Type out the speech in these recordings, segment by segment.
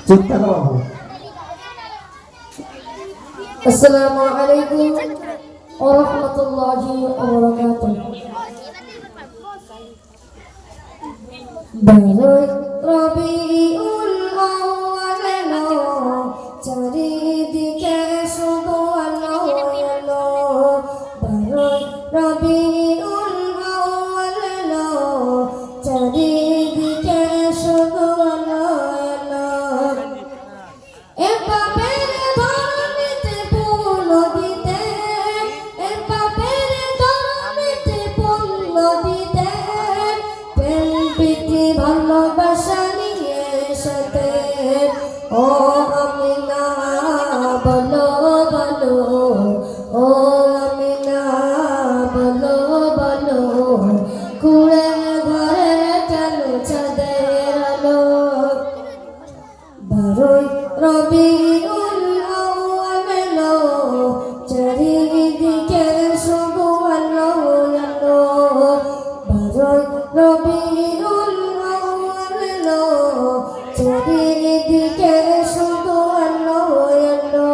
চুপ থাকো বাবু। আসসালামু আলাইকুম ওয়া রাহমাতুল্লাহি ওয়া বারাকাতুহু। বারোই রবিউল আউয়াল এলো, চারিদিকে শুধু আলো আলো। বারোই রবিউল আউয়াল এলো, চারিদিকে শুধু আলো আলো। এ পাপের ধরনীতে পূর্ণ দিতে, এ পাপের ধরনীতে পূর্ণ দিতে, প্রেম প্রীতি ভালোবাসা নিয়ে সাথে। ও আমিনা বলো বলো, ও আমিনা বলো বলো, কুড়ে ঘরে কেন চাঁদের আলো। বারোই রবিউল আউয়াল এলো, চারিদিকে শুধু আলো আলো। বারোই রবিউল আউয়াল এলো, চারিদিকে শুধু আলো আলো।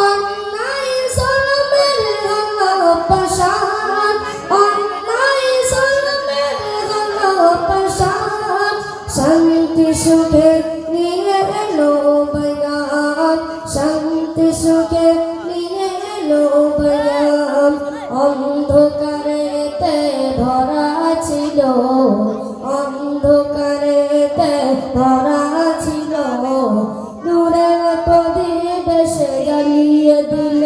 অন্যায় জুলুমের হলো পাশান, অন্যায় জুলুমের হলো পাশান। শান্তি সুখে নিয়ে এলো বয়ান, শান্তি সুখে নিয়ে এলো বয়ান। অন্ধকারেতে ভরা ছিল, অন্ধকারেতে ভরা ছিল, নূরের প্রদীপ এসে জ্বালিয়ে দিল।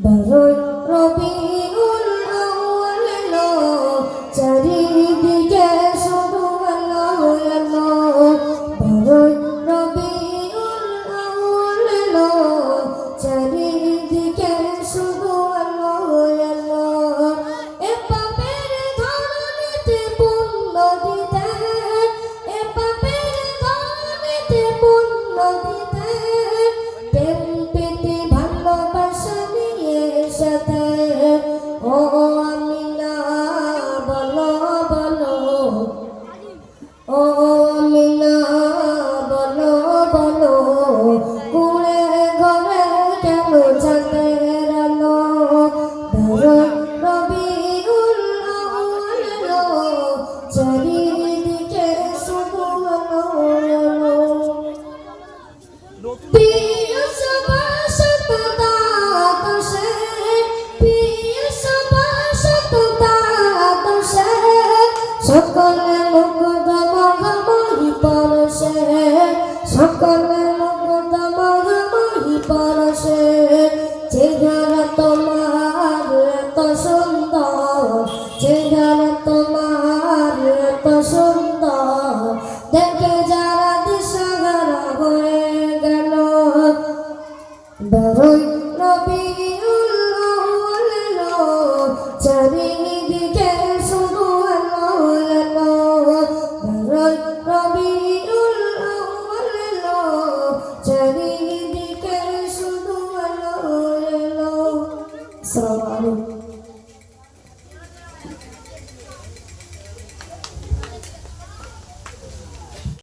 বারোই রবিউল আউয়াল এলো, চারিদিকে শুধু আলো আলো। বারোই রবিউল আউয়াল এলো, চারিদিকে শুধু আলো আলো। এ পাপের ধরনীতে পূর্ণ দিতে, এ পাপের ধরনীতে পূর্ণ দিতে, প্রেম প্রীতি ভালোবাসা নিয়ে সাথে। ও আমিনা বলো বলো, ও আমিনা বলো বলো, কুড়ে ঘরে কেন চাঁদের আলো। বারোই রবিউল আউয়াল এলো, চারিদিকে শুধু আলো আলো। প্রিয় সবাসত দাদশে, প্রিয় সবাসত দাদশে, সকল মুখ